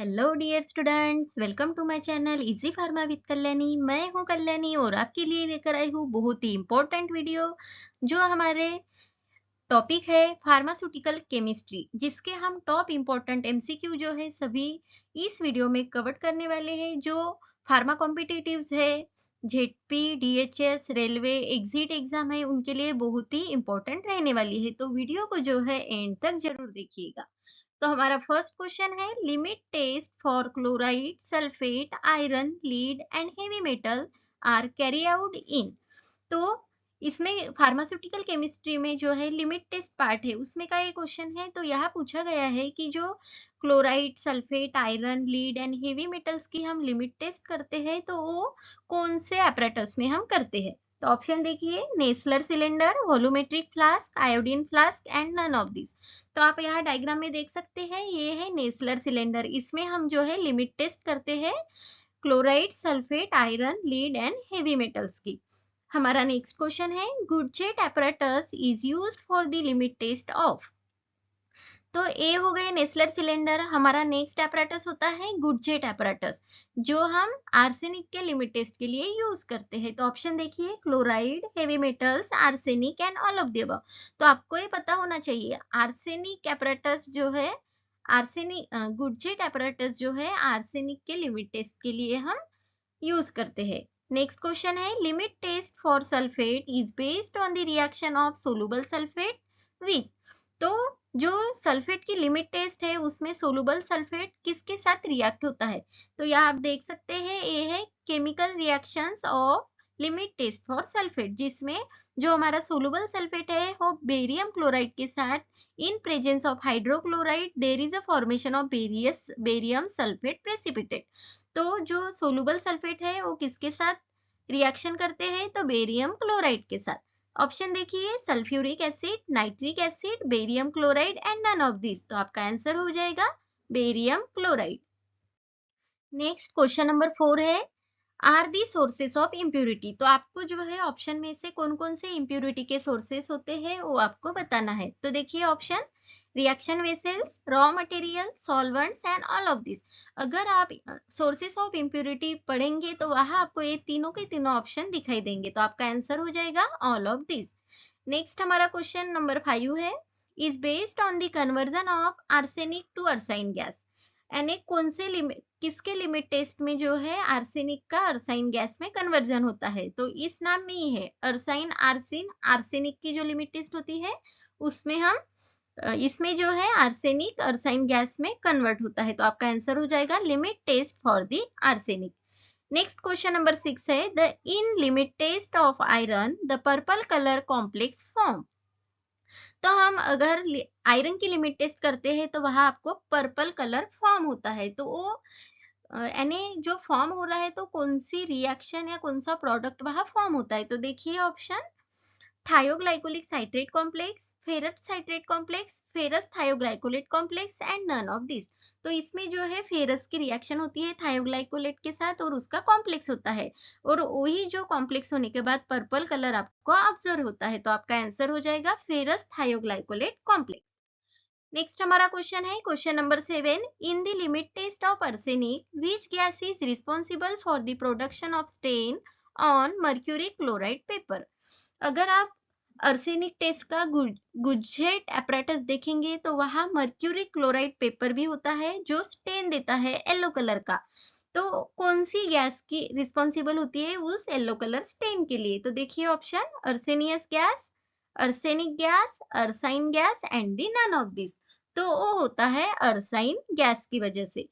Hello dear students, welcome to my channel Easy Pharma with Kalyani. मैं हूं कल्याणी और आपके लिए लेकर आई हूं बहुत ही इम्पोर्टेंट वीडियो जो हमारे टॉपिक है फार्मास्यूटिकल केमिस्ट्री, जिसके हम टॉप इम्पोर्टेंट एमसीक्यू जो है सभी इस वीडियो में कवर करने वाले हैं। जो फार्मा कॉम्पिटिटिव्स है, ZP, DHS, railway, exit exam है, उनके लिए बहुत ही इम्पोर्टेंट रहने वाली है। तो वीडियो को जो है एंड तक जरूर देखिएगा। तो हमारा फर्स्ट क्वेश्चन है, limit test for chloride, sulphate, iron, lead and heavy metal are carry out in. तो इसमें फार्मास्यूटिकल केमिस्ट्री में जो है लिमिट टेस्ट पार्ट है, उसमें का ये क्वेश्चन है। तो यहाँ पूछा गया है कि जो chloride, sulphate, iron, lead and heavy metals की हम लिमिट टेस्ट करते हैं तो वो कौन से apparatus में हम करते हैं। तो ऑप्शन देखिए, Nessler cylinder, volumetric flask, iodine flask and none of this. तो आप यहाँ डायग्राम में देख सकते हैं, ये है नेस्लर सिलेंडर। इसमें हम जो है लिमिट टेस्ट करते हैं chloride, sulphate, iron, lead and heavy metals की। हमारा नेक्स्ट क्वेश्चन है, गुडजेट apparatus is used for the limit test of. तो ए हो गए नेस्लर सिलेंडर। हमारा नेक्स्ट apparatus होता है गुडजेट apparatus, जो हम आर्सेनिक के लिमिट टेस्ट के लिए यूज करते हैं। तो ऑप्शन देखिए, chloride, heavy metals, arsenic and all of the above. तो आपको ये पता होना चाहिए, आर्सेनिक apparatus जो है, आर्सेनिक गुडजेट apparatus जो है आर्सेनिक के लिमिट टेस्ट के लिए हम यूज करते हैं। नेक्स्ट क्वेश्चन है, limit test for sulphate is based on the reaction of soluble sulphate with. तो जो सल्फेट की लिमिट टेस्ट है उसमें सोलुबल सल्फेट किसके साथ रिएक्ट होता है। तो यहाँ आप देख सकते हैं, ये है chemical reactions of limit test for sulphate, जिसमें जो हमारा सोलुबल सल्फेट है वो बेरियम क्लोराइड के साथ in presence of hydrochloride there is a formation of barium sulphate precipitate. तो जो सोलुबल सल्फेट है वो किसके साथ रिएक्शन करते हैं, तो बेरियम क्लोराइड के साथ। ऑप्शन देखिए, sulphuric acid, nitric acid, barium chloride and none of this. तो आपका आंसर हो जाएगा barium chloride. Next question number 4 है, are the sources of impurity. तो आपको जो है ऑप्शन में से कौन कौन से इम्प्यूरिटी के सोर्सेस होते हैं वो आपको बताना है। तो देखिए option, reaction vessels, raw material, solvents and all of this. अगर आप सोर्सेस ऑफ इम्प्यूरिटी पढ़ेंगे तो वहां आपको ये तीनों के तीनों ऑप्शन दिखाई देंगे। तो आपका आंसर हो जाएगा ऑल ऑफ दिस। नेक्स्ट हमारा क्वेश्चन नंबर 5 है, is based on the conversion of arsenic to arsine gas. यानी कौन से लिमिट, किसके लिमिट टेस्ट में जो है आर्सेनिक का अर्साइन गैस में कन्वर्जन होता है। तो इस नाम में ही है अर्साइन आर्सिन। आर्सेनिक की जो लिमिट टेस्ट होती है उसमें हम इसमें जो है आर्सेनिक अर्साइन गैस में कन्वर्ट होता है। तो आपका आंसर हो जाएगा limit test for the arsenic. Next question number 6 है, the in limit test of iron the purple colour complex form. तो हम अगर आयरन की लिमिट टेस्ट करते हैं तो वहां आपको पर्पल कलर फॉर्म होता है। तो वो यानी जो फॉर्म हो रहा है तो कौन सी रिएक्शन या कौन सा प्रोडक्ट वहां फॉर्म होता है। तो देखिए option, thioglycolic citrate complex, ferrous citrate complex, ferrous thioglycolate complex and none of this. तो इसमें जो है फेरस की रिएक्शन होती है थायोग्लाइकोलेट के साथ और उसका कॉम्प्लेक्स होता है, और वही जो कॉम्प्लेक्स होने के बाद पर्पल कलर आपको ऑब्जर्व होता है। तो आपका आंसर हो जाएगा फेरस थायोग्लाइकोलेट कॉम्प्लेक्स। नेक्स्ट हमारा क्वेश्चन है, question number 7, in the limit test of arsenic which gas is responsible for the production of stain on mercury chloride paper. अगर आप आर्सेनिक टेस्ट का गुजेट apparatus देखेंगे तो वहां मर्क्यूरी क्लोराइड पेपर भी होता है जो स्टेन देता है येलो कलर का। तो कौन सी गैस की रिस्पॉन्सिबल होती है उस येलो कलर स्टेन के लिए। तो देखिए option, arsenious gas, arsenic gas, arsine gas and the none of this. तो वो होता है अर्साइन गैस की वजह से।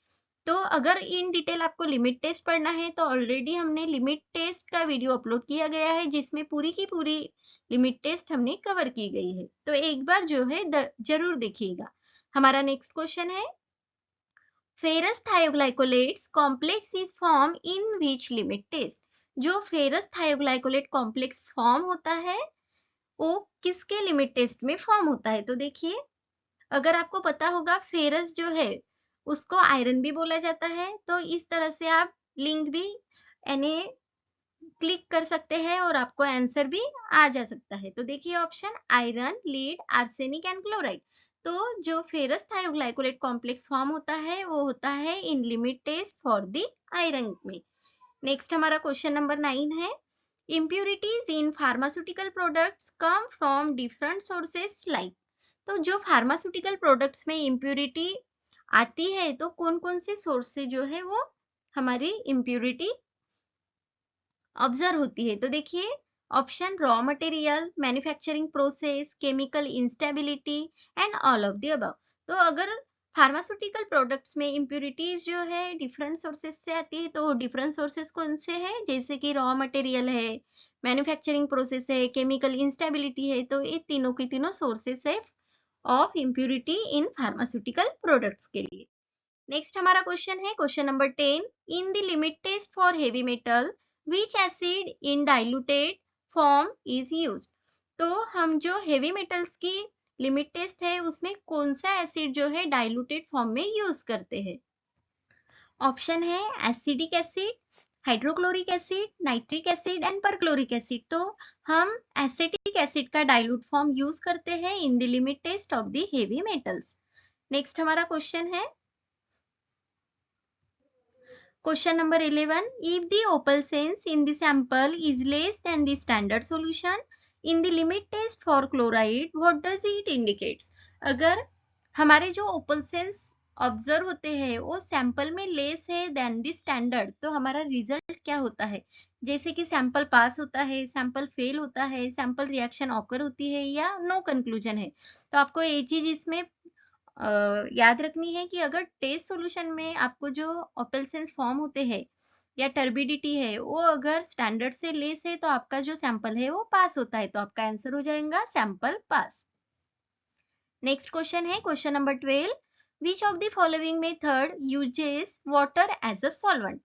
तो अगर इन डिटेल आपको लिमिट टेस्ट पढ़ना है तो ऑलरेडी हमने लिमिट टेस्ट का वीडियो अपलोड किया गया है, जिसमें पूरी की पूरी लिमिट टेस्ट हमने कवर की गई है। तो एक बार जो है जरूर देखिएगा। हमारा नेक्स्ट क्वेश्चन है, ferrous thioglycolates complex is form in which limit test. जो फेरस थायोग्लाइकोलेट कॉम्प्लेक्स फॉर्म होता है वो किसके लिमिट टेस्ट में फॉर्म होता है। तो देखिए, अगर आपको पता होगा फेरस जो है उसको आयरन भी बोला जाता है, तो इस तरह से आप लिंक भी यानी क्लिक कर सकते हैं और आपको आंसर भी आ जा सकता है। तो देखिए option, iron, lead, arsenic and chloride. तो जो फेरस थायोग्लाइकोलेट कॉम्प्लेक्स फॉर्म होता है वो होता है in limit test for the iron में। नेक्स्ट हमारा क्वेश्चन नंबर 9 है, impurities in pharmaceutical products come from different sources like। तो जो फार्मास्यूटिकल प्रोडक्ट्स में इम्प्यूरिटी आती है तो कौन कौन से सोर्स से जो है वो हमारी इम्प्यूरिटी ऑब्जर्व होती है। तो देखिए option raw material, manufacturing process, chemical instability and all of the above. तो अगर फार्मास्यूटिकल प्रोडक्ट्स में इम्प्यूरिटीज जो है डिफरेंट सोर्सेस से आती है तो डिफरेंट सोर्सेस कौन से हैं, जैसे कि रॉ मटेरियल है, मैन्युफैक्चरिंग प्रोसेस है, केमिकल इंस्टेबिलिटी है, तो ये तीनों की तीनों सोर्सेस है of impurity in pharmaceutical products के लिए। नेक्स्ट हमारा क्वेश्चन है question number 10, in the limit test for heavy metal which acid in diluted form is used. तो हम जो हेवी मेटल्स की लिमिट टेस्ट है उसमें कौन सा एसिड जो है डाइल्यूटेड फॉर्म में यूज करते हैं। ऑप्शन है acidic acid, hydrochloric acid, nitric acid and perchloric acid. तो हम एसिटिक एसिड का डाइल्यूट फॉर्म यूज करते हैं in the limit test of the heavy metals. Next हमारा क्वेश्चन है question number 11, if the opal sense in the sample is less than the standard solution in the limit test for chloride, what does it indicates। अगर हमारे जो ओपल sense observe होते हैं वो sample में less है देन दी standard, तो हमारा रिजल्ट क्या होता है, जैसे कि सैंपल पास होता है, सैंपल फेल होता है, सैंपल रिएक्शन ऑकर होती है या नो कंक्लूजन है। तो आपको ये चीज इसमें याद रखनी है कि अगर टेस्ट सॉल्यूशन में आपको जो ऑपेल्सेंस फॉर्म होते हैं या टर्बिडिटी है वो अगर स्टैंडर्ड से लेस है तो आपका जो सैंपल है वो पास होता है, तो आपका आंसर हो जाएगा सैंपल पास। नेक्स्ट क्वेश्चन है question number 12, which of the following method uses water as a solvent.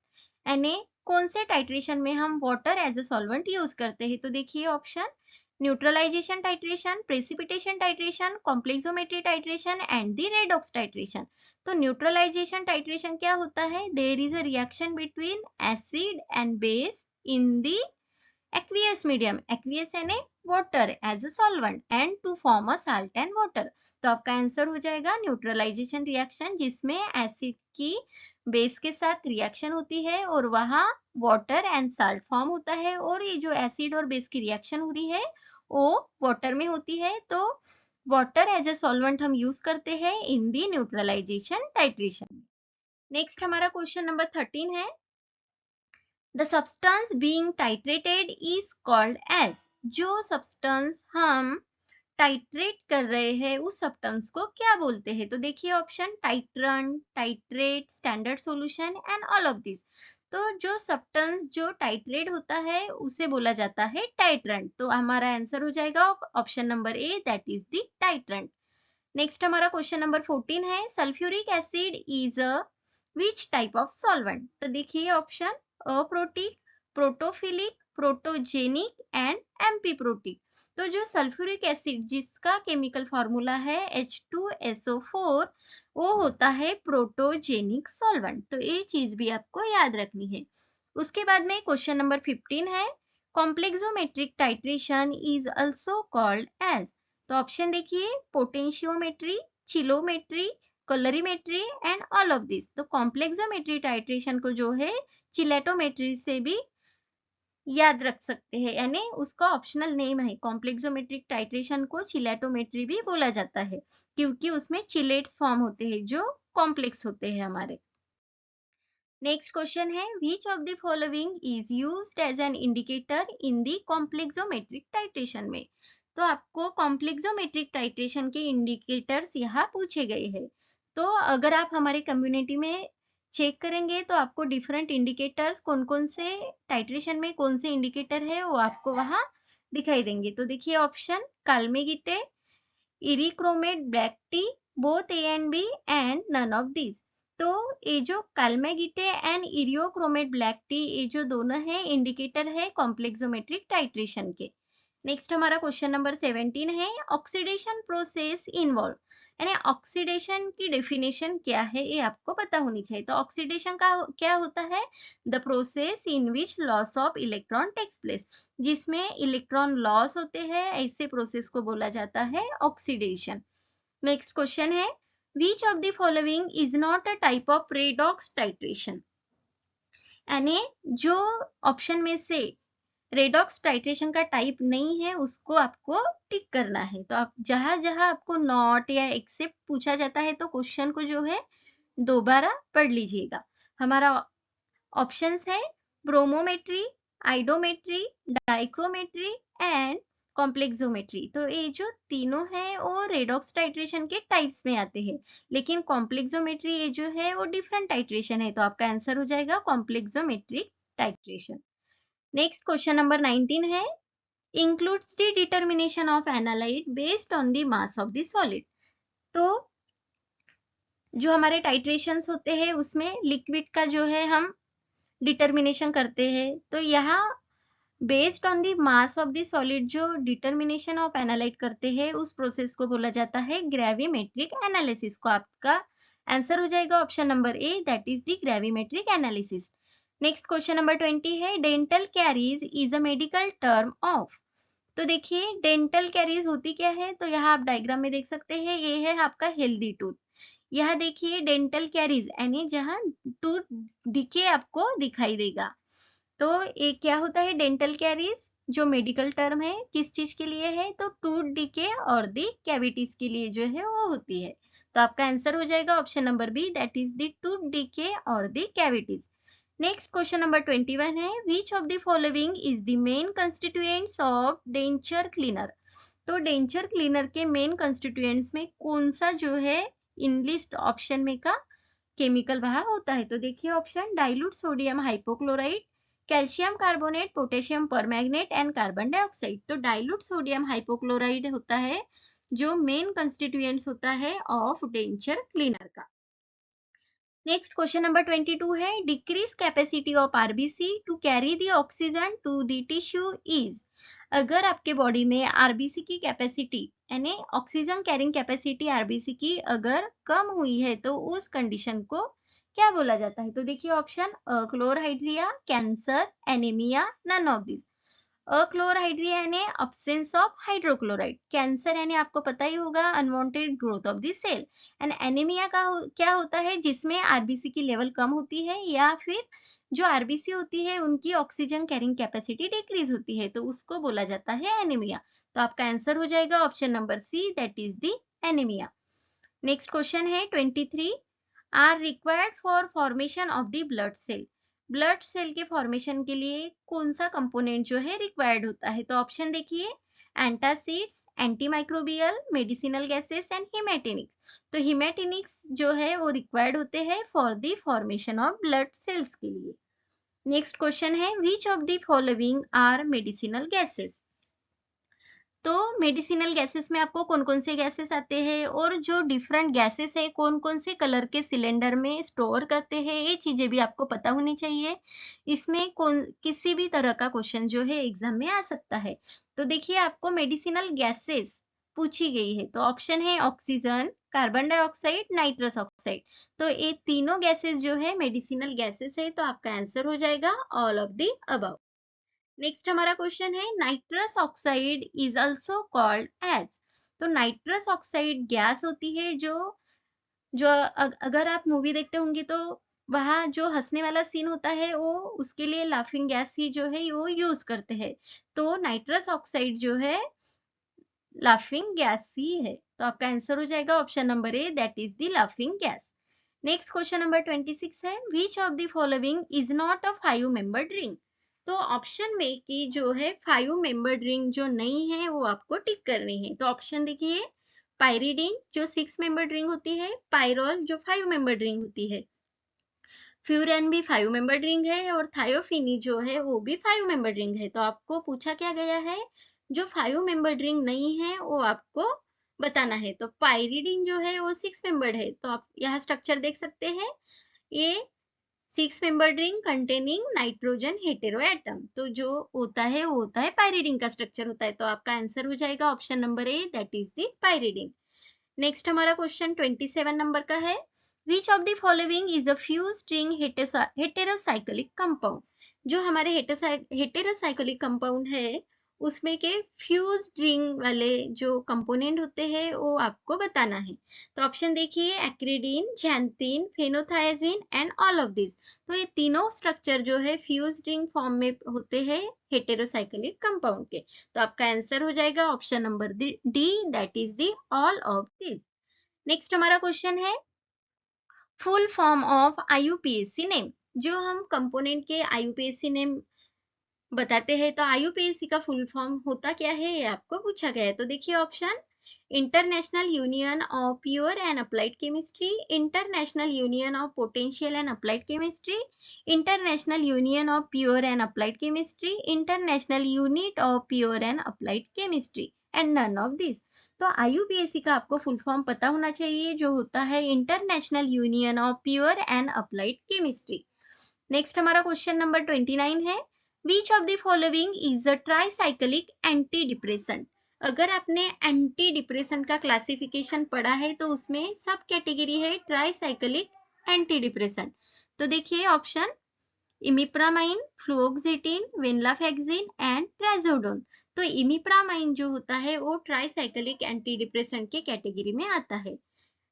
यानी कौन से टाइट्रेशन में हम water as a solvent use करते हैं। तो देखिए option neutralisation titration, precipitation titration, complexometry titration and the redox titration. तो न्यूट्रलाइजेशन टाइट्रेशन क्या होता है, there is a reaction between acid and base in the aqueous medium, aqueous यानी water as a solvent and to form a salt and water। तो आपका answer हो जाएगा neutralisation reaction जिसमें एसिड की बेस के साथ रिएक्शन होती है और वहां वाटर एंड साल्ट फॉर्म होता है, और ये जो एसिड और बेस की रिएक्शन हो रही है वो वाटर में होती है। तो वाटर एज अ सॉल्वेंट हम यूज करते हैं इन दी न्यूट्रलाइजेशन टाइट्रेशन। नेक्स्ट हमारा क्वेश्चन नंबर 13 है, the substance being titrated is called as। जो सब्सटेंस हम टाइट्रेट कर रहे हैं उस सब्सटेंस को क्या बोलते हैं। तो देखिए option titrant, titrate, standard solution and all of this. तो जो सब्सटेंस जो टाइट्रेट होता है उसे बोला जाता है टाइट्रेंट। तो हमारा आंसर हो जाएगा option number A, that is the titrant. Next हमारा क्वेश्चन नंबर 14 है, sulphuric acid is a which type of solvent. तो देखिए option aprotic, protophilic, protogenic and amphiprotic. तो जो सल्फ्यूरिक एसिड जिसका केमिकल फॉर्मूला है H2SO4 वो होता है प्रोटोजेनिक सॉल्वेंट। तो ये चीज भी आपको याद रखनी है। उसके बाद में क्वेश्चन नंबर 15 है, complexometric titration is also called as. तो ऑप्शन देखिए potentiometry, chelometry, colorimetry and all of this. तो कॉम्प्लेक्सोमेट्री टाइट्रेशन को जो है चिलेटोमेट्री से भी याद रख सकते हैं, यानी उसका ऑप्शनल नेम है। कॉम्प्लेक्सोमेट्रिक टाइट्रेशन को चिलेटोमेट्री भी बोला जाता है क्योंकि उसमें चिलेट्स फॉर्म होते हैं जो कॉम्प्लेक्स होते हैं हमारे। नेक्स्ट क्वेश्चन है, which of the following is used as an indicator in the complexometric titration में। तो आपको कॉम्प्लेक्सोमेट्रिक टाइट्रेशन के इंडिकेटर्स यहाँ पूछे गए हैं। तो अगर आप हमारे कम्युनिटी में चेक करेंगे तो आपको डिफरेंट इंडिकेटर्स कौन कौन से टाइट्रेशन में कौन से इंडिकेटर है वो आपको वहां दिखाई देंगे। तो देखिए option calmagite, eriochrome black T, both A and B and none of this. तो ये जो calmagite and eriochrome black T ये जो दोनों है इंडिकेटर है कॉम्प्लेक्सोमेट्रिक टाइट्रेशन के। नेक्स्ट हमारा क्वेश्चन नंबर 17 है, ऑक्सीडेशन प्रोसेस इन्वॉल्व। यानी ऑक्सीडेशन की डेफिनेशन क्या है ये आपको पता होनी चाहिए। तो ऑक्सीडेशन का क्या होता है, the process in which loss of electron takes place. जिसमें इलेक्ट्रॉन लॉस होते हैं ऐसे प्रोसेस को बोला जाता है ऑक्सीडेशन। नेक्स्ट क्वेश्चन है which of the following is not a type of redox titration, यानी जो ऑप्शन में से रेडॉक्स टाइट्रेशन का टाइप नहीं है उसको आपको टिक करना है। तो आप जहां जहां आपको नॉट या एक्सेप्ट पूछा जाता है तो क्वेश्चन को जो है दोबारा पढ़ लीजिएगा। हमारा ऑप्शंस है ब्रोमोमेट्री, आइडोमेट्री, डाइक्रोमेट्री एंड कॉम्प्लेक्सोमेट्री। तो ये जो तीनों है वो रेडॉक्स टाइट्रेशन के टाइप्स में आते हैं, लेकिन कॉम्प्लेक्सोमेट्री ये जो है वो डिफरेंट टाइट्रेशन है। तो आपका आंसर हो जाएगा complexometric titration. Next question number 19 है includes the determination of analyte based on the mass of the solid। तो जो हमारे टाइट्रेशंस होते हैं उसमें लिक्विड का जो है हम डिटर्मिनेशन करते हैं, तो यहाँ based on the mass of the solid जो डिटर्मिनेशन ऑफ एनालाइट करते हैं उस प्रोसेस को बोला जाता है ग्रेविमेट्रिक एनालिसिस। को आपका आंसर हो जाएगा option number A, that is the gravimetric analysis. Next question number 20 है dental caries is a medical term of. तो देखिए डेंटल कैरीज होती क्या है, तो यहाँ आप डायग्राम में देख सकते हैं, ये है आपका हेल्दी टूथ। यह देखिए डेंटल कैरीज यानी जहाँ टूथ डिके आपको दिखाई देगा। तो ये क्या होता है डेंटल कैरीज, जो मेडिकल टर्म है किस चीज के लिए है, तो टूथ डिके और दी कैविटीज के लिए जो है वो होती है। तो आपका आंसर हो जाएगा option number B, that is the tooth decay और the cavities. Next question number 21 है which of the following is the main constituents of denture cleaner. तो डेंचर क्लीनर के मेन कंस्टिट्यूएंट्स में कौन सा जो है इन लिस्ट ऑप्शन में का केमिकल वहां होता है। तो देखिए option dilute sodium hypochloride, calcium carbonate, potassium permanganate and carbon dioxide. तो डाइल्यूट सोडियम हाइपोक्लोराइड होता है जो मेन कंस्टिट्यूएंट्स होता है ऑफ डेंचर क्लीनर का। नेक्स्ट क्वेश्चन नंबर 22 है decrease capacity of RBC to carry the oxygen to the tissue is. अगर आपके बॉडी में आरबीसी की कैपेसिटी यानी ऑक्सीजन कैरिंग कैपेसिटी आरबीसी की अगर कम हुई है तो उस कंडीशन को क्या बोला जाता है। तो देखिए option chlorhydria, cancer, anaemia, none of this. Achlorhydria यानी अब्सेंस ऑफ हाइड्रोक्लोराइड, कैंसर यानी आपको पता ही होगा unwanted growth of the cell, and anaemia का क्या होता है जिसमें आरबीसी की लेवल कम होती है या फिर जो आरबीसी होती है उनकी ऑक्सीजन कैरिंग कैपेसिटी डिक्रीज होती है, तो उसको बोला जाता है एनीमिया। तो आपका आंसर हो जाएगा option number C, that is the anaemia. Next question है 23 are required for formation of the blood cell. Blood cell के फॉर्मेशन के लिए कौन सा कंपोनेंट जो है रिक्वायर्ड होता है। तो ऑप्शन देखिए antacids, antimicrobial, medicinal gases and हिमेटिनिक्स। तो हिमेटिनिक्स जो है वो रिक्वायर्ड होते हैं for the formation of blood cells के लिए। नेक्स्ट क्वेश्चन है which of the following are medicinal gases. तो मेडिसिनल गैसेस में आपको कौन कौन से गैसेस आते हैं और जो डिफरेंट गैसेस है कौन कौन से कलर के सिलेंडर में स्टोर करते हैं, ये चीजें भी आपको पता होनी चाहिए। इसमें कौन किसी भी तरह का क्वेश्चन जो है एग्जाम में आ सकता है। तो देखिए आपको मेडिसिनल गैसेस पूछी गई है, तो ऑप्शन है oxygen, carbon dioxide, nitrous oxide. तो ये तीनों गैसेस जो है मेडिसिनल गैसेस है, तो आपका आंसर हो जाएगा all of the above. Next हमारा क्वेश्चन है nitrous oxide is also called as. तो नाइट्रस ऑक्साइड गैस होती है जो जो अगर आप मूवी देखते होंगे तो वहाँ जो हंसने वाला सीन होता है वो उसके लिए लाफिंग गैस ही जो है वो यूज करते हैं। तो नाइट्रस ऑक्साइड जो है लाफिंग गैस ही है। तो आपका आंसर हो जाएगा option number A, that is the laughing gas. Next question number 26 है which of the following is not a 5 membered ring. तो ऑप्शन में की जो है 5 मेंबर्ड रिंग जो नहीं है वो आपको टिक करनी है। तो ऑप्शन देखिए पायरिडीन जो 6 मेंबर्ड रिंग होती है, पायरोल जो 5 मेंबर्ड रिंग होती है, फ्यूरन भी 5 मेंबर्ड रिंग है और थायोफिनी जो है वो भी 5 मेंबर्ड रिंग है। तो आपको पूछा क्या गया है जो 5 मेंबर्ड रिंग नहीं है वो आपको बताना है। तो पायरिडीन जो है वो 6 मेंबर्ड है, तो आप यहाँ स्ट्रक्चर देख सकते हैं, ये 6 membered ring containing nitrogen hetero atom. तो जो होता है वो होता है पायरिडीन का स्ट्रक्चर होता है। तो आपका आंसर हो जाएगा option number A, that is the pyridine. Next हमारा क्वेश्चन 27 नंबर का है which of the following is a fuse string heterocyclic compound. जो हमारे हेटेरोसाइक्लिक कंपाउंड है उसमें के फ्यूज्ड रिंग वाले जो कंपोनेंट होते हैं वो आपको बताना है। तो ऑप्शन देखिए, acridine, xanthine, phenothiazine and all of this. तो ये तीनों स्ट्रक्चर जो है फ्यूज्ड रिंग फॉर्म में होते हैं हेटेरोसाइक्लिक कंपाउंड के। तो आपका आंसर हो जाएगा option number D, that is the all of this. Next हमारा क्वेश्चन है फुल फॉर्म ऑफ आईयूपीएससी नेम। जो हम कंपोनेंट के आईयूपीएससी नेम बताते हैं तो आईयूपीएससी का फुल फॉर्म होता क्या है ये आपको पूछा गया है। तो देखिए option, international union of pure and applied chemistry, international union of potential and applied chemistry, international union of pure and applied chemistry, international unit of pure and applied chemistry and none of this. तो IUPSC का आपको full form पता होना चाहिए जो होता है international union of pure and applied chemistry. Next हमारा क्वेश्चन नंबर 29 है, which of the following is a tricyclic anti depressant. अगर आपने एंटी डिप्रेसेंट का क्लासिफिकेशन पढ़ा है तो उसमें सब कैटेगरी है ट्राइसाइक्लिक एंटी डिप्रेसेंट। तो देखिए ऑप्शन, इमिप्रामाइन, फ्लुओक्सेटिन, वेनलाफैक्सिन एंड ट्राइजोडोन। तो इमिप्रामाइन जो होता है वो ट्राइसाइक्लिक एंटी डिप्रेसेंट के कैटेगरी में आता है।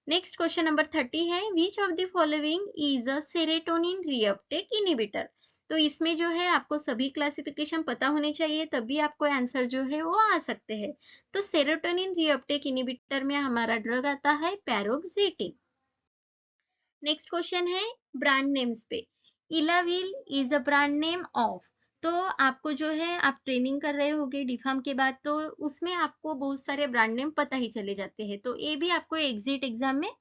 नेक्स्ट क्वेश्चन नंबर 30 है, which of the following is a serotonin reuptake inhibitor. तो इसमें जो है आपको सभी क्लासिफिकेशन पता होने चाहिए तभी आपको आंसर जो है वो आ सकते हैं। तो सेरोटोनिन रीअपटेक इनहिबिटर में हमारा ड्रग आता है पैरोक्सिटिन। नेक्स्ट क्वेश्चन है ब्रांड नेम्स पे, Elavil is a brand name of. तो आपको जो है आप ट्रेनिंग कर रहे होगे डीफार्म के बाद तो उसमें आपको बहुत सारे ब्रांड नेम पता ही चले जाते हैं। तो ये भी आपको एग्जिट एग्जाम में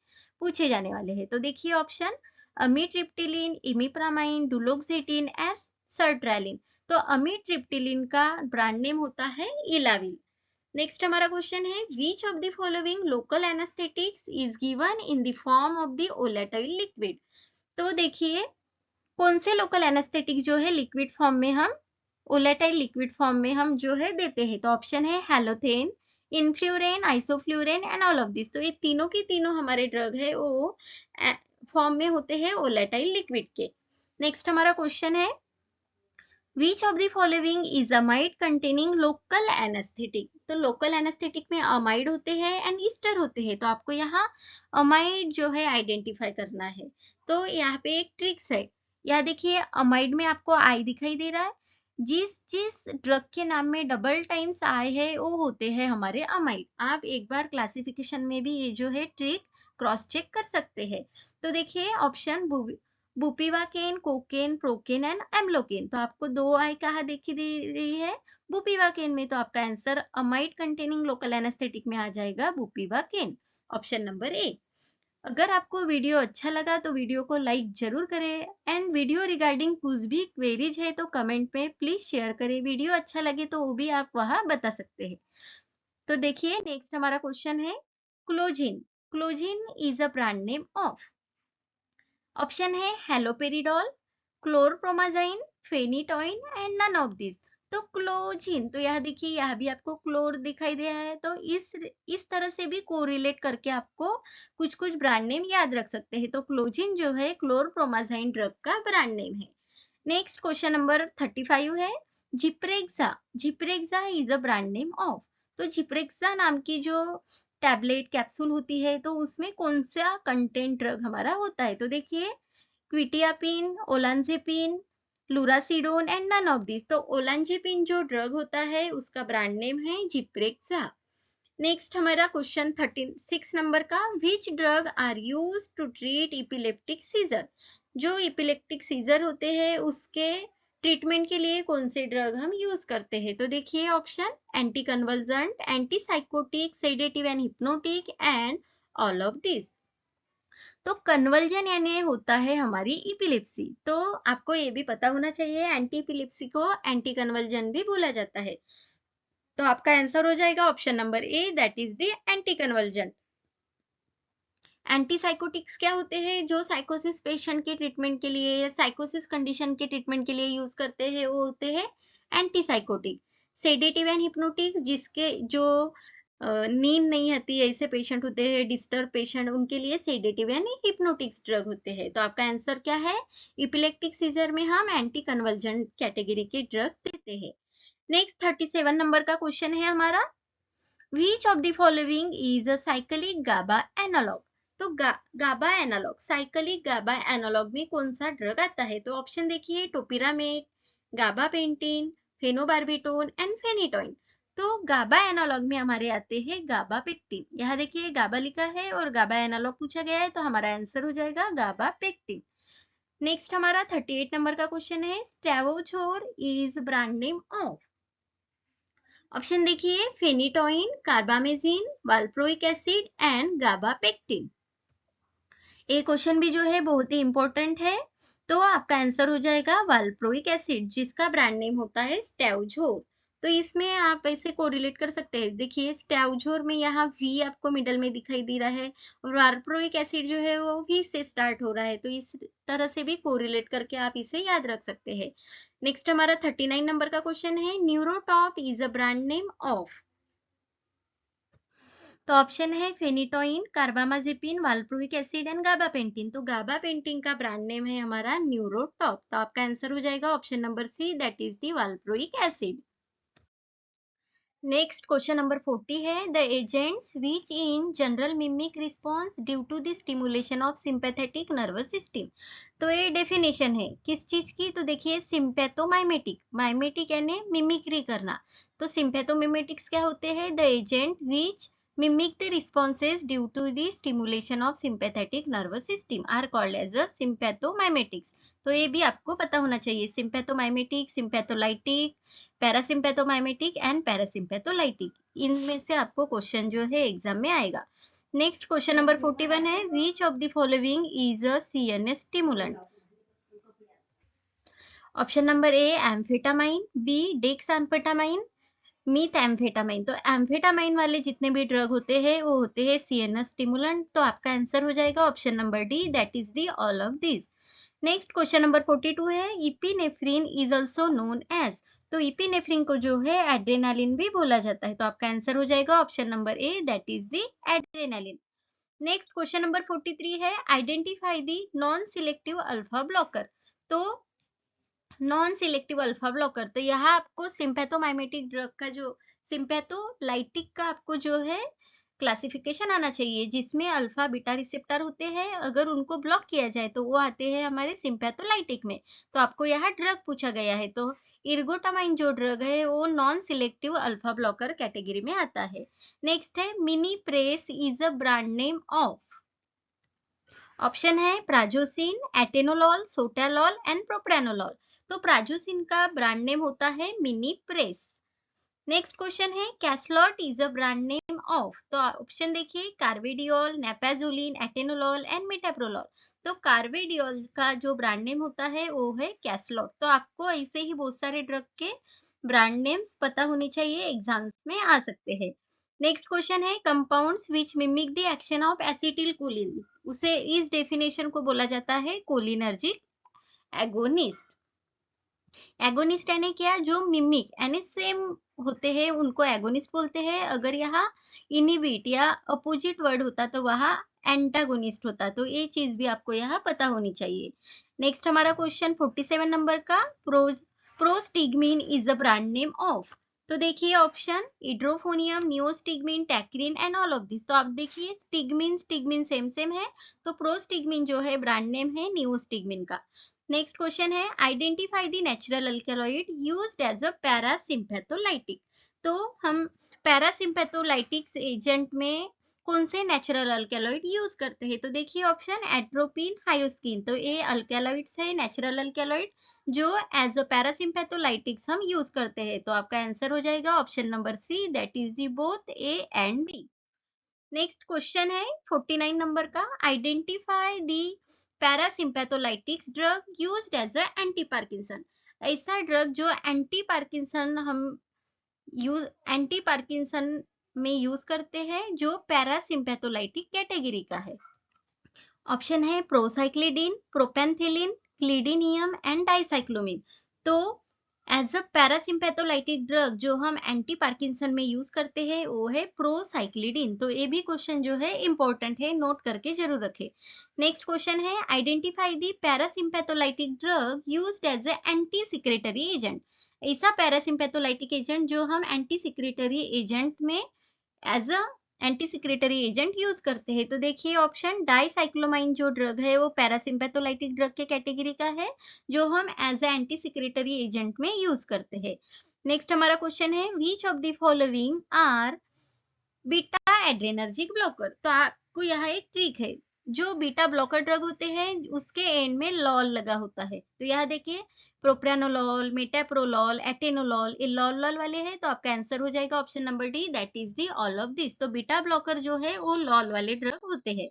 पूछे जाने वाले हैं। तो देखिए ऑप्शन, अमीट्रिप्टिलिन, इमिप्रामाइन, डुलोक्सेटिन एंड सर्ट्रैलिन। तो अमीट्रिप्टिलिन का ब्रांड नेम होता है इलाविल। नेक्स्ट हमारा क्वेश्चन है, which of the following local anaesthetics is given in the form of the volatile liquid. तो देखिए कौन से लोकल एनेस्थेटिक जो है लिक्विड फॉर्म में हम ओलेटाइल लिक्विड फॉर्म में हम जो है देते हैं। तो ऑप्शन है halothane, enflurane, isoflurane and all of this. तो ये तीनों की तीनों हमारे ड्रग है वो फॉर्म में होते हैं ओलेटाइल लिक्विड के। नेक्स्ट हमारा क्वेश्चन है, Which of the following is amide containing local anesthetic। तो लोकल एनेस्थेटिक में अमाइड होते हैं एंड ईस्टर होते हैं। तो आपको यहाँ अमाइड जो है आइडेंटिफाई करना है। तो यहाँ पे एक ट्रिक्स है, यहाँ देखिए अमाइड में आपको आई दिखाई दे रहा है, जिस जिस ड्रग के नाम में डबल टाइम्स आई है वो होते हैं हमारे अमाइड। आप एक बार क्लासिफिकेशन में भी ये जो है ट्रिक क्रॉस चेक कर सकते हैं। तो देखिए ऑप्शन, बुपीवाकेन, कोकेन, प्रोकेन एंड एम्लोकेन। तो आपको दो आई कहा देखी दे रही है बुपीवाकेन में। तो आपका answer amide containing local anaesthetic में आ जाएगा बुपीवाकेन, ऑप्शन नंबर ए। अगर आपको वीडियो अच्छा लगा तो वीडियो को लाइक जरूर करें एंड वीडियो रिगार्डिंग कुछ भी क्वेरीज है तो कमेंट में प्लीज शेयर करें। वीडियो अच्छा लगे तो वो भी आप वहां बता सकते हैं। तो देखिए नेक्स्ट हमारा क्वेश्चन है, Clozin. Clozin is a brand name of. Option है haloperidol, chlorpromazine, phenytoin and none of this. तो क्लोजिन, तो यह देखिए यह भी आपको क्लोर दिखाई दे रहा है। तो इस तरह से भी कोरिलेट करके आपको कुछ कुछ ब्रांड नेम याद रख सकते हैं। तो क्लोजिन जो है क्लोरप्रोमाजाइन ड्रग का ब्रांड नेम है। नेक्स्ट क्वेश्चन नंबर 35 है, Zyprexa. Zyprexa is a brand name of. तो जिप्रेक्सा नाम की जो टैबलेट कैप्सूल होती है तो उसमें कौन सा कंटेंट ड्रग हमारा होता है। तो देखिए क्विटियापिन, ओलांजेपिन, लुरासिडोन एंड नन ऑफ दिस। तो ओलांजेपिन जो ड्रग होता है उसका ब्रांड नेम है जिप्रेक्सा। नेक्स्ट हमारा क्वेश्चन 36 नंबर का, which drug are use to treat epileptic seizure. जो इपिलेप्टिक सीजर होते हैं उसके ट्रीटमेंट के लिए कौन से ड्रग हम यूज करते हैं। तो देखिए option, anti convulsant, anti psychotic, sedative and hypnotic and all of this. तो कन्वल्जन यानी होता है हमारी इपिलिप्सी। तो आपको ये भी पता होना चाहिए एंटी इपिलिप्सी को एंटी कन्वल्जन भी बोला जाता है। तो आपका आंसर हो जाएगा option number A, that is the anti convulsion. Antipsychotics क्या होते हैं, जो साइकोसिस पेशेंट के ट्रीटमेंट के लिए या साइकोसिस कंडीशन के ट्रीटमेंट के लिए यूज करते हैं वो होते हैं एंटीसाइकोटिक। सेडेटिव एंड हिप्नोटिक, जिसके जो नींद नहीं आती ऐसे पेशेंट होते हैं, डिस्टर्ब पेशेंट, उनके लिए सेडेटिव एंड हिप्नोटिक्स ड्रग होते हैं। तो आपका आंसर क्या है, इपिलेप्टिक सीजर में हम एंटी कन्वल्जेंट कैटेगरी के ड्रग देते हैं। नेक्स्ट 37 नंबर का क्वेश्चन है हमारा, which of the following is a cyclic GABA analogue. तो GABA analogue, cyclic GABA analogue में कौन सा ड्रग आता है? तो ऑप्शन देखिए, topiramate, gabapentin, phenobarbitone and phenytoin. तो गाबा एनालॉग में हमारे आते हैं गाबापेक्टिन। यहाँ देखिए गाबा लिखा है और गाबा एनालॉग पूछा गया है, तो हमारा आंसर हो जाएगा गाबापेक्टिन। नेक्स्ट हमारा 38 नंबर का क्वेश्चन है, Stevozor is brand name of. Option देखिए, phenytoin, carbamazepine, valproic acid and gabapentin. ये क्वेश्चन भी जो है बहुत ही इंपॉर्टेंट है, तो आपका आंसर हो जाएगा वाल्प्रोइक एसिड, जिसका ब्रांड नेम होता है स्टेवझोर। तो इसमें आप ऐसे कोरिलेट कर सकते हैं, देखिए स्टेवझोर में यहाँ वी आपको मिडल में दिखाई दे रहा है और वाल्प्रोइक एसिड जो है वो वी से स्टार्ट हो रहा है, तो इस तरह से भी कोरिलेट करके आप इसे याद रख सकते हैं। नेक्स्ट हमारा 39 नंबर का क्वेश्चन है, Neurotop is a brand name of. तो ऑप्शन है phenytoin, carbamazepine, valproic acid and gabapentin. तो गाबापेंटिन का ब्रांड नेम है हमारा न्यूरोटॉप। तो आपका आंसर हो जाएगा option number C, that is the valproic acid. Next question number 40 है, the agents which in general mimic response due to the stimulation of sympathetic nervous system. तो ये डेफिनेशन है किस चीज की? तो देखिए सिंपैथोमाइमेटिक, माइमेटिक यानी मिमिक्री करना। तो सिंपैथोमिमेटिक्स क्या होते हैं? The agent which mimic the responses due to the stimulation of sympathetic nervous system are called as a sympathomimetics। तो ये भी आपको पता होना चाहिए, sympathomimetic, sympatholytic, parasympathomimetic and parasympatholytic, इनमें से आपको क्वेश्चन जो है एग्जाम में आएगा। नेक्स्ट क्वेश्चन नंबर 41 है, which of the following is a CNS stimulant. Option number A amphetamine, B dex amphetamine, meth amphetamine. तो एम्फेटामाइन वाले जितने भी ड्रग होते हैं वो होते हैं सीएनएस स्टिमुलेंट। तो आपका आंसर हो जाएगा option number D, that is the all of this. Next question number 42 है, epinephrine is also known as. तो इपिनेफ्रिन को जो है एड्रेनालिन भी बोला जाता है। तो आपका आंसर हो जाएगा option number A, that is the adrenaline. Next question number 43 है, identify the non selective alpha blocker. तो नॉन सिलेक्टिव अल्फा ब्लॉकर, तो यहाँ आपको सिंपैथोमाइमेटिक ड्रग का जो सिंपैथोलाइटिक का आपको जो है क्लासिफिकेशन आना चाहिए, जिसमें अल्फा बीटा रिसेप्टर होते हैं, अगर उनको ब्लॉक किया जाए तो वो आते हैं हमारे सिंपैथोलाइटिक में। तो आपको यहाँ ड्रग पूछा गया है, तो इर्गोटामाइन जो ड्रग है वो non selective alpha blocker category में आता है। नेक्स्ट है, mini press is a brand name of. Option है प्राजोसिन, एटेनोलॉल, सोटालॉल एंड प्रोप्रानोलॉल। तो प्राजोसिन का ब्रांड नेम होता है मिनी प्रेस। नेक्स्ट क्वेश्चन है, Caslot is a brand name of. तो ऑप्शन देखिए, कार्वेडियोल, नेपाजोलिन, एटेनोलॉल एंड मेटाप्रोलॉल। तो कार्वेडियोल का जो ब्रांड नेम होता है वो है कैसलॉट। तो आपको ऐसे ही बहुत सारे ड्रग के ब्रांड नेम्स पता होने चाहिए, एग्जाम्स में आ सकते हैं। नेक्स्ट क्वेश्चन है, compounds which mimic the action of acetylcholine. उसे इस डेफिनेशन को बोला जाता है कोलिनर्जिक एगोनिस्ट। एगोनिस्ट यानी क्या? जो मिमिक यानी सेम होते हैं उनको एगोनिस्ट बोलते हैं। अगर यहाँ इनिबिट या अपोजिट वर्ड होता तो वहाँ एंटागोनिस्ट होता। तो ये चीज भी आपको यहाँ पता होनी चाहिए। नेक्स्ट हमारा क्वेश्चन 47 नंबर का, Prostigmin is a brand name of. तो देखिए option, edrophonium, neostigmine, tacrine and all of this. तो आप देखिए स्टिग्मीन स्टिग्मीन सेम सेम है, तो प्रोस्टिग्मीन जो है ब्रांड नेम है नियोस्टिग्मीन का। नेक्स्ट क्वेश्चन है, identify the natural alkaloid used as a parasympatholytic. तो हम पैरासिम्पैथोलाइटिक्स एजेंट में कौन से नेचुरल अल्केलॉइड यूज करते हैं? तो देखिए ऑप्शन, एट्रोपिन, हायोस्किन। तो ये अल्केलॉइड्स है, नेचुरल अल्केलॉइड, जो एज अ पैरासिम्पैथोलाइटिक्स हम यूज करते हैं। तो आपका आंसर हो जाएगा option number C, that is the both A and B. Next question है 49 नंबर का, identify the parasympatholytics drug used as a anti Parkinson. ऐसा ड्रग जो एंटी पार्किंसन हम एंटी पार्किंसन में यूज करते हैं, जो पैरासिम्पैथोलाइटिक कैटेगरी का है। ऑप्शन है procyclidine, propantheline, clidinium and dicyclomine. तो एज अ पैरासिम्पैथोलाइटिक ड्रग जो हम एंटी पार्किंसन में यूज करते हैं वो है प्रोसाइक्लिडिन। तो ये भी क्वेश्चन जो है इंपॉर्टेंट है, नोट करके जरूर रखें। नेक्स्ट क्वेश्चन है, identify the parasympatholytic drug used as a anti secretory agent. ऐसा पैरासिम्पैथोलाइटिक एजेंट जो हम एंटी सिक्रेटरी एजेंट में as a anti secretory agent use करते हैं। तो देखिए ऑप्शन डाइसाइक्लोमाइन जो ड्रग है वो पैरासिम्पैथोलाइटिक ड्रग के कैटेगरी का है, जो हम as a anti secretory agent में यूज करते हैं। नेक्स्ट हमारा क्वेश्चन है, which of the following are beta adrenergic blocker. तो आपको यहाँ एक ट्रिक है, जो बीटा ब्लॉकर ड्रग होते हैं उसके एंड में लॉल लगा होता है। तो यहाँ देखिए प्रोप्रानोलॉल, मेटाप्रोलॉल, एटेनोलॉल, ये लॉल लॉल वाले हैं, तो आपका आंसर हो जाएगा option number D, that is the all of this. तो बीटा ब्लॉकर जो है वो लॉल वाले ड्रग होते हैं।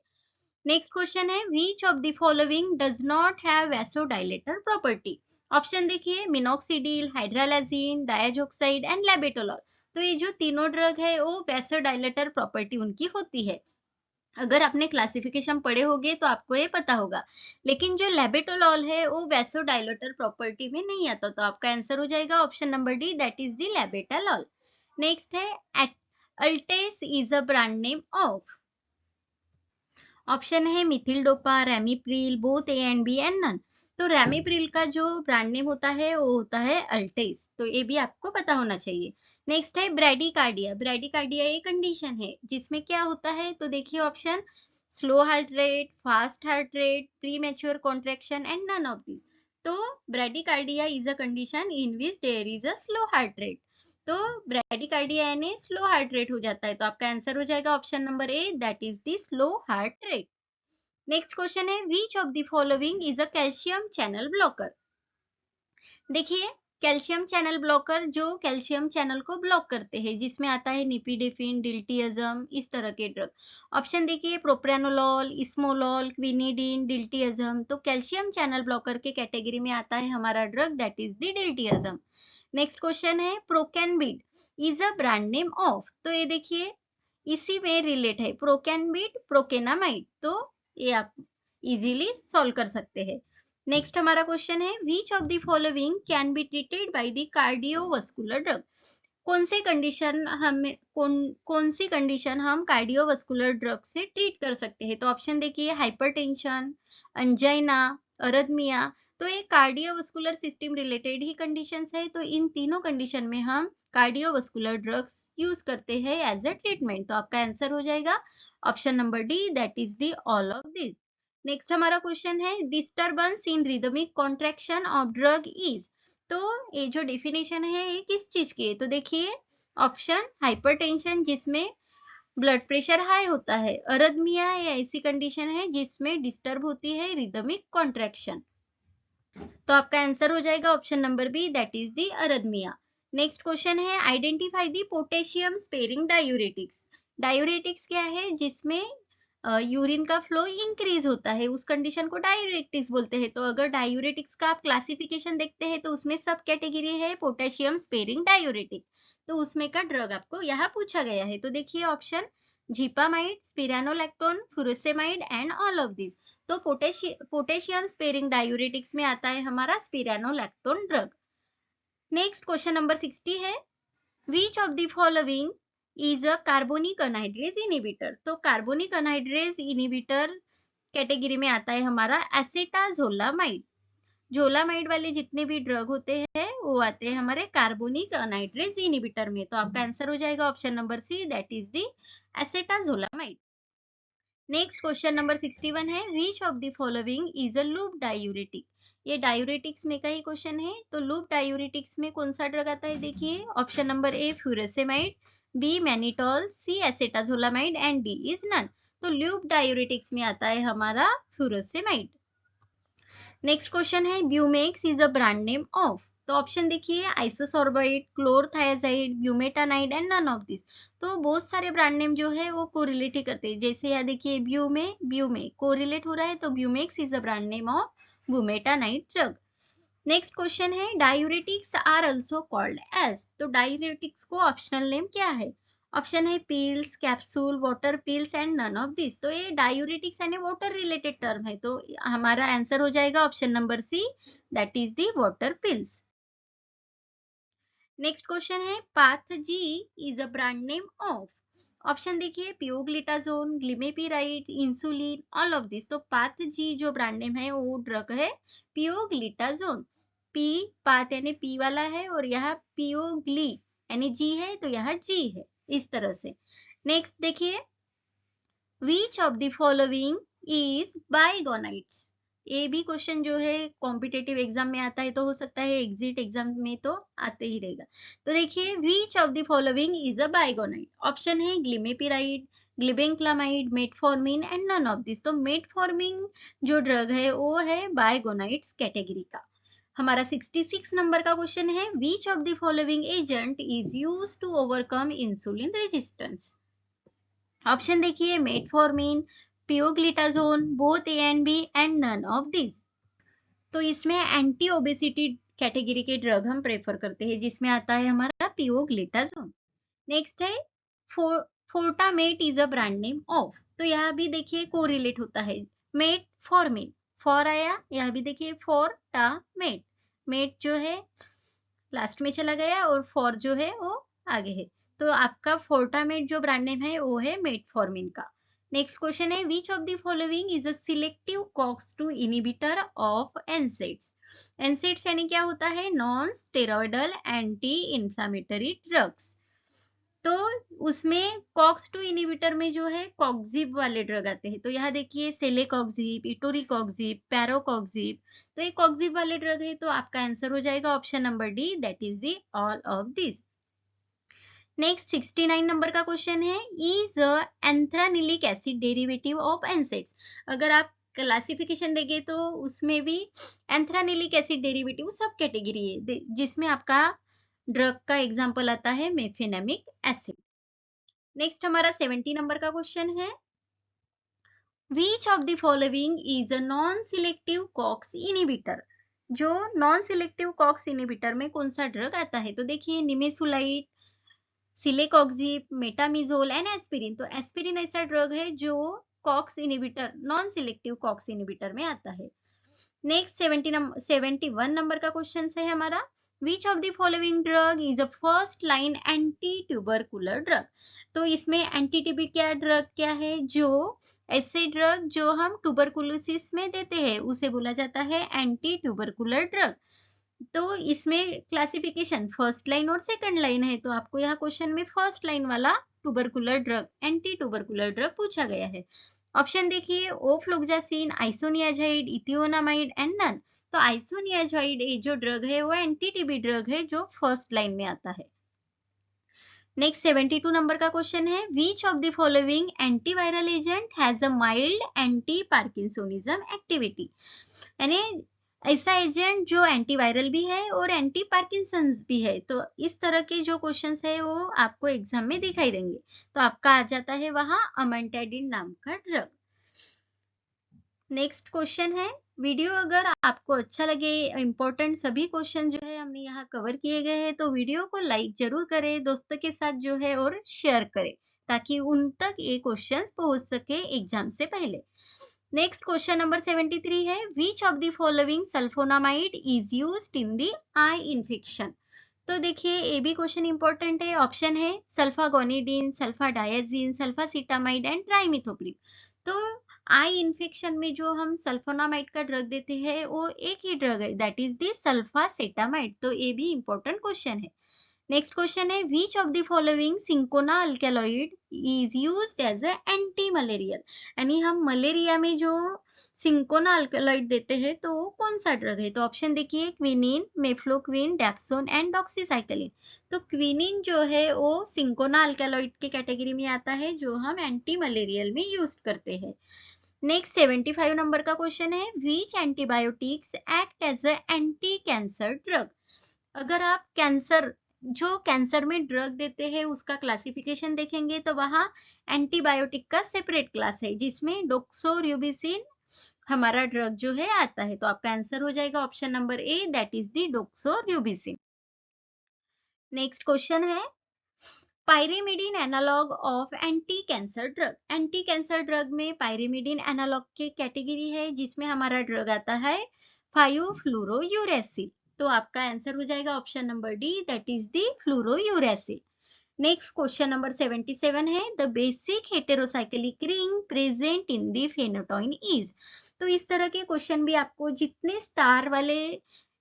नेक्स्ट क्वेश्चन है, which of the following does not have vasodilator property. Option देखिए मिनोक्सिडिल, हाइड्रालाजीन, डायजोक्साइड एंड लेबेटोलॉल। तो ये जो तीनों ड्रग है वो वैसोडाइलेटर प्रॉपर्टी उनकी होती है। अगर आपने क्लासिफिकेशन पढ़े होंगे तो आपको ये पता होगा, लेकिन जो लेबेटोलॉल है वो वैसोडाइलेटर प्रॉपर्टी में नहीं आता। तो आपका आंसर हो जाएगा option number D, that is the labetalol. Next है, Altace is a brand name of. Option है methyl dopa, ramipril, both A and B and none. तो रेमिप्रिल का जो ब्रांड नेम होता है वो होता है अल्टेस, तो ये भी आपको पता होना चाहिए। नेक्स्ट है ब्रैडीकार्डिया। ब्रैडीकार्डिया एक कंडीशन है जिसमें क्या होता है, तो देखिए option slow heart rate, fast heart rate, premature contraction and none of this. तो bradycardia is a condition in which there is a slow heart rate. तो ब्रैडीकार्डिया यानी स्लो हार्ट रेट हो जाता है। तो आपका आंसर हो जाएगा option number A, that is the slow heart rate. Next question है, which of the following is a calcium channel blocker. देखिए कैल्शियम चैनल ब्लॉकर जो कैल्शियम चैनल को ब्लॉक करते हैं, जिसमें आता है निपिडेफिन, डिल्टियाजम, इस तरह के ड्रग। ऑप्शन देखिए प्रोप्रानोलॉल, इस्मोलॉल, क्विनिडीन, डिल्टियाजम। तो कैल्शियम चैनल ब्लॉकर के कैटेगरी में आता है हमारा drug, that is the diltiazem. Next question है, procanbid is a brand name of. तो ये देखिए इसी में रिलेट है, प्रोकैनबिड, प्रोकेनामाइड। तो ये आप इजीली सॉल्व कर सकते हैं। नेक्स्ट हमारा क्वेश्चन है, which of the following can be treated by the cardiovascular drug. कौन से कंडीशन हमें कौन सी कंडीशन हम कार्डियोवास्कुलर ड्रग से ट्रीट कर सकते हैं। तो ऑप्शन देखिए हाइपरटेंशन, अंजाइना, अरदमिया। तो ये कार्डियोवास्कुलर सिस्टम रिलेटेड ही कंडीशंस है। तो इन तीनों कंडीशन में हम कार्डियोवास्कुलर ड्रग्स यूज करते हैं एज अ ट्रीटमेंट। तो आपका आंसर हो जाएगा option number D, that is the all of this. Next हमारा क्वेश्चन है, disturbance in rhythmic contraction of drug is. तो ये जो डेफिनेशन है ये किस चीज की है, तो देखिए ऑप्शन हाइपरटेंशन जिसमें ब्लड प्रेशर हाई होता है, अरदमिया ये ऐसी कंडीशन है जिसमें डिस्टर्ब होती है रिदमिक कॉन्ट्रैक्शन। तो आपका आंसर हो जाएगा option number B, that is the arrhythmia. Next question है, identify the potassium sparing diuretics. Diuretics क्या है, जिसमें यूरिन का फ्लो इंक्रीज होता है, उस कंडीशन को डायूरेटिक्स बोलते हैं। तो अगर डायूरेटिक्स का आप क्लासिफिकेशन देखते हैं तो उसमें सब कैटेगरी है पोटेशियम स्पेरिंग डायूरेटिक। तो उसमें का ड्रग आपको यहाँ पूछा गया है। तो देखिए option xipamide, spironolactone, furosemide and all of this. तो पोटेशियम स्पेरिंग डायूरेटिक्स में आता है हमारा spironolactone drug. Next question number 60 है, which of the following is a carbonic anhydrase inhibitor. तो कार्बोनिक अनहाइड्रेज इनहिबिटर कैटेगरी में आता है हमारा एसिटाजोलामाइड। जोलामाइड वाले जितने भी ड्रग होते हैं वो आते हैं हमारे कार्बोनिक अनहाइड्रेज इनहिबिटर में। तो आपका आंसर हो जाएगा option number C, that is the acetazolamide. Next question number 61 है, which of the following is a loop diuretic. ये डायूरेटिक्स में का ही क्वेश्चन है। तो लूप डायूरेटिक्स में कौन सा ड्रग आता है, देखिए option number A furosemide, B mannitol, C acetazolamide and D is none. तो लूप डायूरेटिक्स में आता है हमारा फ्यूरेसेमाइड। नेक्स्ट क्वेश्चन है, Bumex is a brand name of. तो ऑप्शन देखिए isosorbide, chlorothiazide, bumetanide and none of this. तो बहुत सारे ब्रांड नेम जो है वो कोरिलेट ही करते हैं, जैसे यहाँ देखिए ब्यूमे कोरिलेट हो रहा है, तो Bumex is a brand name of bumetanide drug. Next question है, diuretics are also called as. तो डायूरेटिक्स को ऑप्शनल नेम क्या है। ऑप्शन है pills, capsule, water pills and none of this. तो ये डायूरेटिक्स यानी वाटर रिलेटेड टर्म है। तो हमारा आंसर हो जाएगा option number C, that is the water pills. Next question है, path G is a brand name of. Option देखिए pioglitazone, glimepiride, insulin, all of this. तो पाथ जी जो ब्रांड नेम है वो ड्रग है पियोग्लिटाजोन। पी पात यानी P वाला है और यहाँ पीओ ग्ली यानी जी है तो यहाँ जी है, इस तरह से। नेक्स्ट देखिए, which of the following is biguanides. ये भी क्वेश्चन जो है कॉम्पिटेटिव एग्जाम में आता है, तो हो सकता है एग्जिट एग्जाम में तो आते ही रहेगा। तो देखिए, which of the following is a biguanide. Option है glimepiride, glibenclamide, metformin and none of this. तो मेटफॉर्मिन जो ड्रग है वो है बाइगोनाइट्स कैटेगरी का। हमारा 66 नंबर का क्वेश्चन है, which of the following agent is use to overcome insulin resistance. Option देखिए, metformin, pioglitazone, both A and B and none of this. तो इसमें एंटी ओबेसिटी कैटेगरी के ड्रग हम प्रेफर करते हैं, जिसमें आता है हमारा पियोग्लिटाजोन। नेक्स्ट है Fortamet is a brand name of. तो यहाँ भी देखिए कोरिलेट होता है, मेटफॉर्मिन, फॉर आया, यहाँ भी देखिए फोर्टामेट, मेट जो है लास्ट में चला गया और फॉर जो है वो आगे है। तो आपका फोर्टामेट जो ब्रांड नेम है वो है मेटफॉर्मिन का। नेक्स्ट क्वेश्चन है, which of the following is a selective COX-2 inhibitor of NSAIDs. NSAIDs यानी क्या होता है, non steroidal anti inflammatory drugs. तो उसमें कॉक्स-2 इनहिबिटर में जो है कॉक्सिब वाले ड्रग आते हैं। तो यहाँ देखिए सेलेकॉक्सिब, इटोरिकॉक्सिब, पैरोकॉक्सिब। तो ये कॉक्सिब वाले ड्रग है, तो आपका आंसर हो जाएगा option number D, that is the all of this. Next 69 number का क्वेश्चन है, is anthranilic acid derivative of NSAIDs. अगर आप क्लासिफिकेशन देंगे तो उसमें भी एंथ्रानिलिक एसिड डेरिवेटिव सब कैटेगरी है, जिसमें आपका ड्रग का एग्जांपल आता है मेफेनेमिक एसिड। नेक्स्ट हमारा 70 नंबर का क्वेश्चन है, which of the following is a non selective COX inhibitor. जो नॉन सिलेक्टिव कॉक्स इनहिबिटर में कौन सा ड्रग आता है। तो देखिए, nimesulide, celecoxib, metamizole and aspirin. तो एस्पिरिन ऐसा ड्रग है जो COX inhibitor, non selective COX inhibitor में आता है। नेक्स्ट 71 नंबर का क्वेश्चन है हमारा, which of the following drug is a first line anti tubercular drug. तो इसमें एंटी टीबी क्या ड्रग क्या है, जो ऐसे ड्रग जो हम ट्यूबरकुलोसिस में देते हैं उसे बोला जाता है एंटी ट्यूबरकुलर ड्रग। तो इसमें क्लासिफिकेशन फर्स्ट लाइन और सेकंड लाइन है, तो आपको यहाँ क्वेश्चन में फर्स्ट लाइन वाला tubercular drug, anti tubercular drug पूछा गया है। ऑप्शन देखिए, ofloxacin, isoniazid, ethionamide and none. तो आइसोनियाजाइड जो ड्रग है वो एंटी टीबी ड्रग है जो फर्स्ट लाइन में आता है। नेक्स्ट 72 नंबर का क्वेश्चन है, which of the following antiviral agent has a mild anti parkinsonism activity. यानी ऐसा एजेंट जो एंटीवायरल भी है और एंटी पार्किंसंस भी है। तो इस तरह के जो क्वेश्चंस है वो आपको एग्जाम में दिखाई देंगे, तो आपका आ जाता है वहां अमेंटेडिन नाम का ड्रग। नेक्स्ट क्वेश्चन है, वीडियो अगर आपको अच्छा लगे, इंपॉर्टेंट सभी क्वेश्चन जो है हमने यहाँ कवर किए गए हैं, तो वीडियो को लाइक जरूर करें, दोस्तों के साथ जो है और शेयर करें, ताकि उन तक ये क्वेश्चंस पहुंच सके एग्जाम से पहले। नेक्स्ट क्वेश्चन नंबर 73 है, which of the following sulphonamide is used in the eye infection. तो देखिए, ये भी क्वेश्चन इंपॉर्टेंट है। ऑप्शन है सल्फागोनिडिन, सल्फाडायजीन, सल्फासिटामाइड एंड ट्राइमिथोप्रिम। तो आई इन्फेक्शन में जो हम सल्फोनामाइड का ड्रग देते हैं वो एक ही ड्रग है, दैट इज द सल्फासेटामाइड। तो ये भी इंपॉर्टेंट क्वेश्चन है। नेक्स्ट क्वेश्चन है, which of the following cinchona alkaloid is used as a anti malarial. यानी हम मलेरिया में जो सिंकोना अल्केलॉइड देते हैं तो वो कौन सा ड्रग है। तो ऑप्शन देखिए, quinine, mefloquine, dapsone and doxycycline. तो क्विनिन जो है वो सिंकोना अल्केलॉइड के कैटेगरी में आता है, जो हम एंटी मलेरियल में यूज करते हैं। नेक्स्ट 75 नंबर का क्वेश्चन है, which antibiotics act as a anti cancer drug. अगर आप कैंसर में ड्रग देते हैं उसका क्लासिफिकेशन देखेंगे तो वहां एंटीबायोटिक का सेपरेट क्लास है, जिसमें डोक्सोरियोबिसिन हमारा ड्रग जो है आता है। तो आपका आंसर हो जाएगा option number A, that is the doxorubicin. Next question है, pyrimidine analog of anti cancer drug. Anti cancer drug में पायरिमिडीन एनालॉग की कैटेगरी है, जिसमें हमारा ड्रग आता है 5-फ्लोरोयूरेसिल। तो आपका आंसर हो जाएगा option number D, that is the fluorouracil. Next question number 77 है, the basic heterocyclic ring present in the phenytoin is. तो इस तरह के क्वेश्चन भी आपको जितने स्टार वाले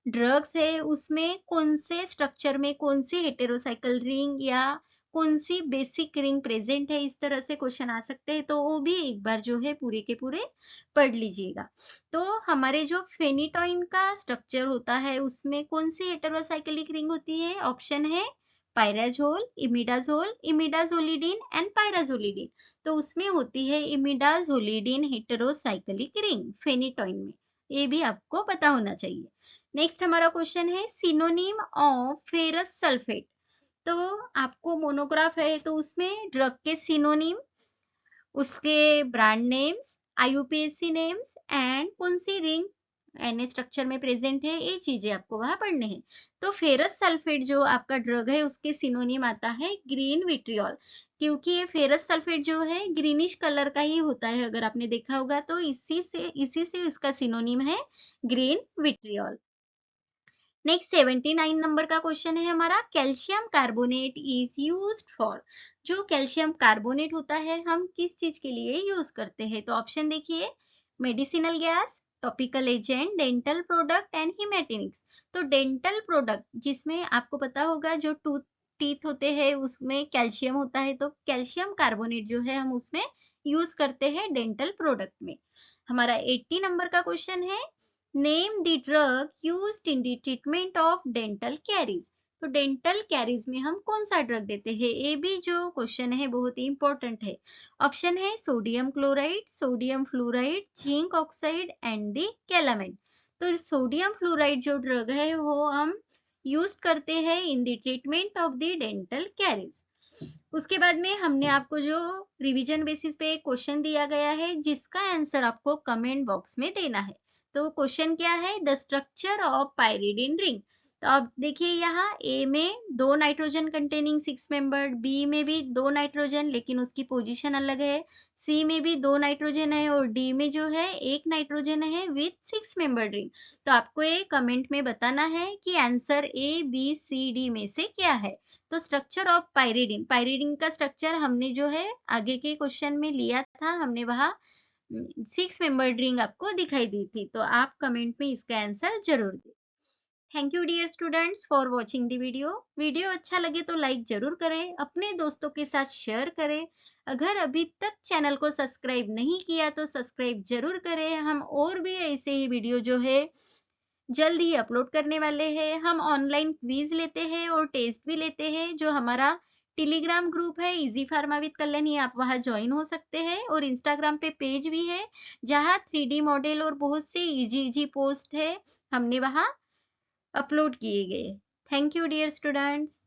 ड्रग्स है उसमें कौन से स्ट्रक्चर में कौन सी हेटेरोसाइकल रिंग या कौन सी बेसिक रिंग प्रेजेंट है, इस तरह से क्वेश्चन आ सकते हैं, तो वो भी एक बार जो है पूरे के पूरे पढ़ लीजिएगा। तो हमारे जो फेनिटॉइन का स्ट्रक्चर होता है उसमें कौन सी हेटेरोसाइक्लिक रिंग होती है? ऑप्शन है पायराजोल, इमिडाजोल, इमिडाजोलिडीन एंड पायराजोलिडीन। तो उसमें होती है इमिडाजोलिडीन हेटेरोसाइक्लिक रिंग फेनिटॉइन में, ये भी आपको पता होना चाहिए। नेक्स्ट हमारा क्वेश्चन है सिनोनिम ऑफ फेरस सल्फेट। तो आपको मोनोग्राफ है तो उसमें ड्रग के सिनोनिम, उसके brand names, IUPAC names and कौन सी रिंग एन स्ट्रक्चर में प्रेजेंट है, ये चीजें आपको वहां पढ़ने हैं। तो फेरस सल्फेट जो आपका ड्रग है उसके सिनोनिम आता है ग्रीन विट्रियोल, क्योंकि ये फेरस सल्फेट जो है ग्रीनिश कलर का ही होता है, अगर आपने देखा होगा तो इसी से इसका सिनोनिम है ग्रीन विट्रियोल। नेक्स्ट 79 नंबर का क्वेश्चन है हमारा, calcium carbonate is used for. जो कैल्शियम कार्बोनेट होता है हम किस चीज के लिए यूज करते हैं? तो ऑप्शन देखिए, medicinal gas, topical agent, dental product and हिमेटिनिक्स। तो डेंटल प्रोडक्ट जिसमें आपको पता होगा जो टूथ टीथ होते हैं उसमें कैल्शियम होता है, तो कैल्शियम कार्बोनेट जो है हम उसमें यूज करते हैं डेंटल प्रोडक्ट में। हमारा 80 नंबर का क्वेश्चन है, name the drug used in the treatment of dental caries. तो डेंटल कैरीज में हम कौन सा ड्रग देते हैं, ये भी जो क्वेश्चन है बहुत ही इंपॉर्टेंट है। ऑप्शन है sodium chloride, sodium fluoride, zinc oxide and the calamine. तो सोडियम फ्लोराइड जो ड्रग है वो हम यूज करते हैं in the treatment of the dental caries. उसके बाद में हमने आपको जो रिवीजन बेसिस पे क्वेश्चन दिया गया है जिसका आंसर आपको कमेंट बॉक्स में देना है। तो क्वेश्चन क्या है, the structure of pyridine ring. तो अब देखिए यहाँ ए में दो nitrogen containing six membered, B में भी दो नाइट्रोजन लेकिन उसकी पोजीशन अलग है, सी में भी दो नाइट्रोजन है और डी में जो है एक नाइट्रोजन है विथ सिक्स मेंबर्ड रिंग। तो आपको ये कमेंट में बताना है कि answer A B C D में से क्या है। तो स्ट्रक्चर ऑफ पायरिडिन, पायरिडिन का स्ट्रक्चर हमने जो है आगे के क्वेश्चन में लिया था, हमने वहां सिक्स मेंबर्ड रिंग आपको दिखाई दी थी। तो आप कमेंट में इसका आंसर जरूर दें। Thank you dear students for watching the video. Video अच्छा लगे तो लाइक जरूर करें, अपने दोस्तों के साथ शेयर करें। अगर अभी तक चैनल को सब्सक्राइब नहीं किया तो सब्सक्राइब जरूर करें। हम और भी ऐसे ही वीडियो जो है जल्द ही अपलोड करने वाले हैं। हम ऑनलाइन क्विज लेते हैं और टेस्ट भी लेते हैं। जो हमारा टेलीग्राम ग्रुप है इजी फार्मा विद कल्याणी, आप वहां ज्वाइन हो सकते हैं, और इंस्टाग्राम पे पेज भी है जहां 3D मॉडल और बहुत से इजी इजी पोस्ट है हमने वहां अपलोड किए गए। Thank you dear students.